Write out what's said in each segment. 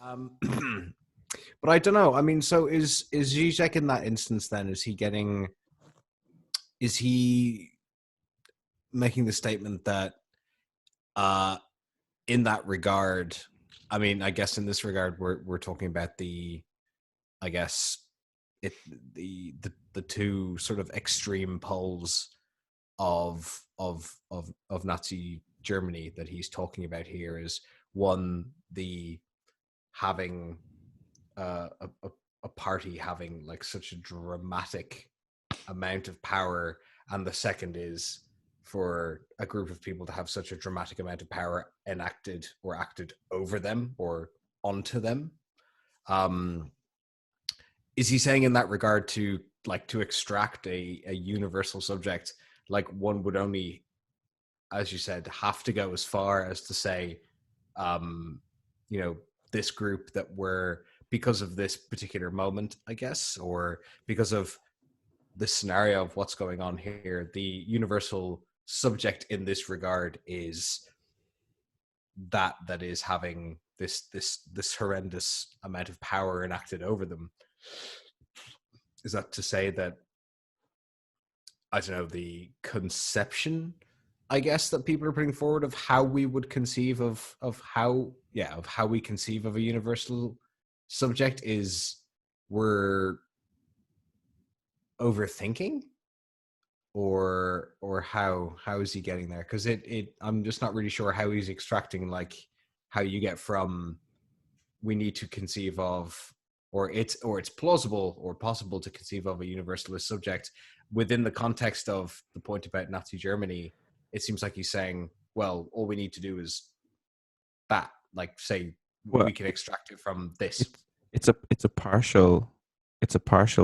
Um, but I don't know. I mean, so is Zizek in that instance? Then is he making the statement that uh, in that regard? I mean, I guess in this regard, we're talking about I guess it the two sort of extreme poles of Nazi Germany that he's talking about here is one, the having a party having like such a dramatic amount of power, and the second is for a group of people to have such a dramatic amount of power enacted or acted over them or onto them. Um, is he saying in that regard to like to extract a universal subject, like one would only, as you said, have to go as far as to say, um, you know, this group that were, because of this particular moment, I guess, or because of the scenario of what's going on here, the universal subject in this regard is that is having this horrendous amount of power enacted over them. Is that to say that, I don't know, the conception, I guess, that people are putting forward of how we would conceive of how we conceive of a universal subject is we're overthinking, or how is he getting there? Because it I'm just not really sure how he's extracting like how you get from we need to conceive of, or it's plausible or possible to conceive of a universalist subject within the context of the point about Nazi Germany. It seems like he's saying, well, all we need to do is that, like, say Well, we can extract it from this. it's it's a partial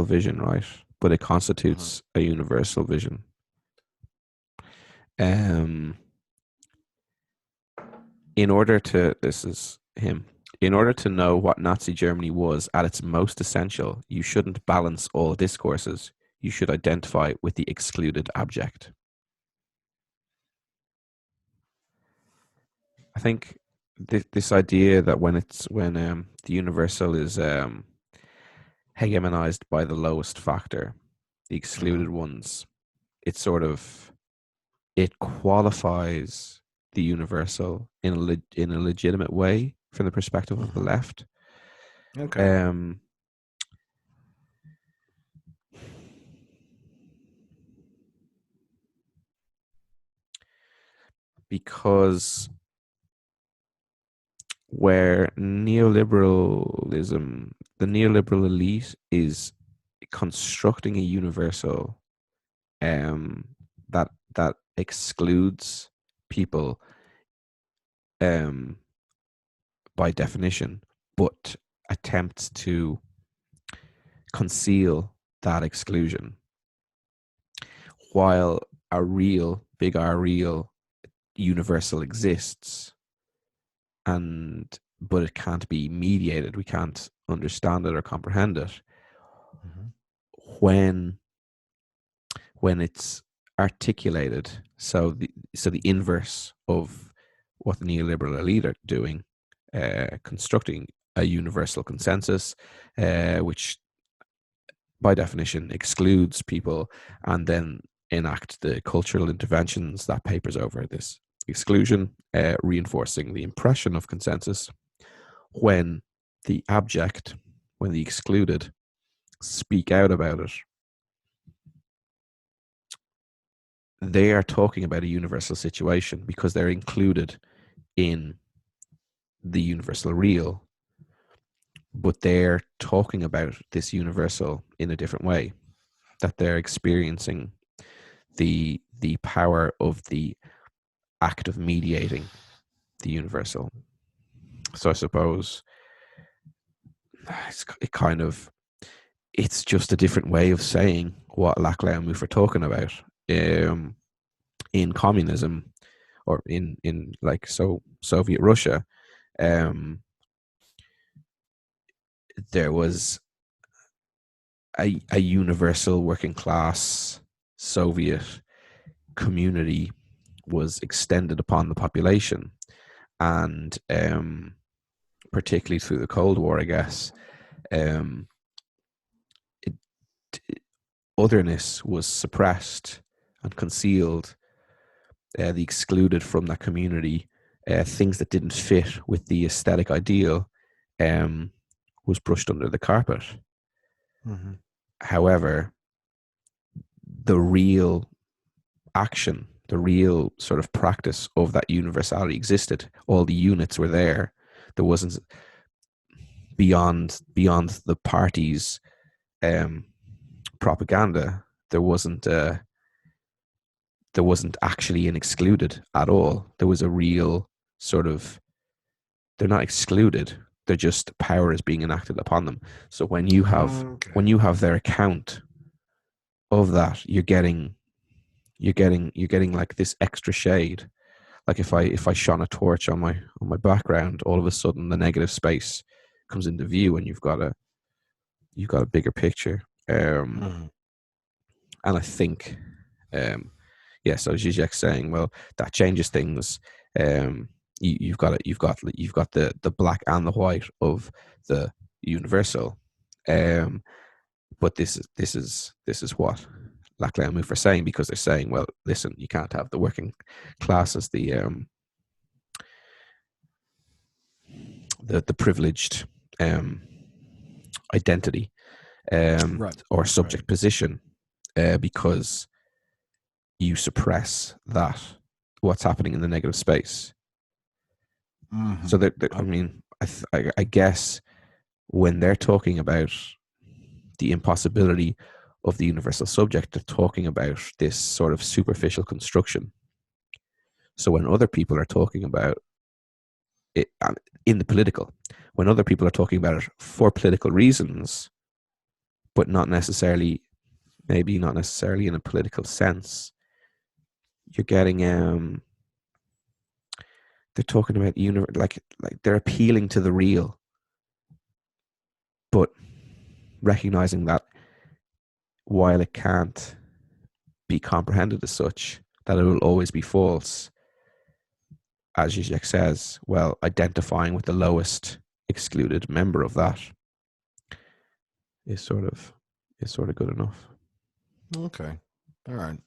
vision, right? But it Mhm. constitutes a universal vision. Um, in order to this is him. In order to know what Nazi Germany was at its most essential, you shouldn't balance all discourses. You should identify with the excluded abject. I think this idea that when the universal is hegemonized by the lowest factor, the excluded Mhm. ones, it sort of it qualifies the universal in in a legitimate way from the perspective of the Mhm. left. Okay. Um, because where neoliberalism, the neoliberal elite is constructing a universal um, that excludes people um, by definition, but attempts to conceal that exclusion, while a real, big R real universal exists, and but it can't be mediated. We can't understand it or comprehend it Mhm. when it's articulated. So the inverse of what the neoliberal elite are doing, constructing a universal consensus, which by definition excludes people, and then enact the cultural interventions that papers over this exclusion, reinforcing the impression of consensus. When the abject, when the excluded speak out about it, they are talking about a universal situation because they're included in the universal real, but they're talking about this universal in a different way, that they're experiencing the power of the act of mediating the universal. So I suppose it kind of it's just a different way of saying what Lachlan and Mouffe are talking about. Um, in communism, or in like Soviet Russia, um, there was a universal working class Soviet community was extended upon the population, and particularly through the Cold War, I guess, um, it, otherness was suppressed and concealed. The excluded from that community, things that didn't fit with the aesthetic ideal, was brushed under the carpet. Mm-hmm. However, the real action, the real sort of practice of that universality existed. All the units were there. There wasn't beyond the party's propaganda. There wasn't actually an excluded at all. There was a real sort of, they're not excluded. They're just, power is being enacted upon them. So when you have their account of that, you're getting like this extra shade. Like if I shone a torch on my background, all of a sudden the negative space comes into view, and you've got a bigger picture. And I think, so Zizek saying, well, that changes things. You've got the black and the white of the universal. But this is what Lachlan Move are saying, because they're saying, well, listen, you can't have the working class as the privileged identity or subject position, because you suppress that, what's happening in the negative space. Mm-hmm. So I mean, I guess when they're talking about the impossibility of the universal subject, they're talking about this sort of superficial construction. So when other people are talking about it in the political, when other people are talking about it for political reasons, but maybe not necessarily in a political sense, you're getting they're talking about like they're appealing to the real, but recognizing that while it can't be comprehended as such, that it will always be false. As Zizek says, well, identifying with the lowest excluded member of that is sort of good enough. Okay. All right.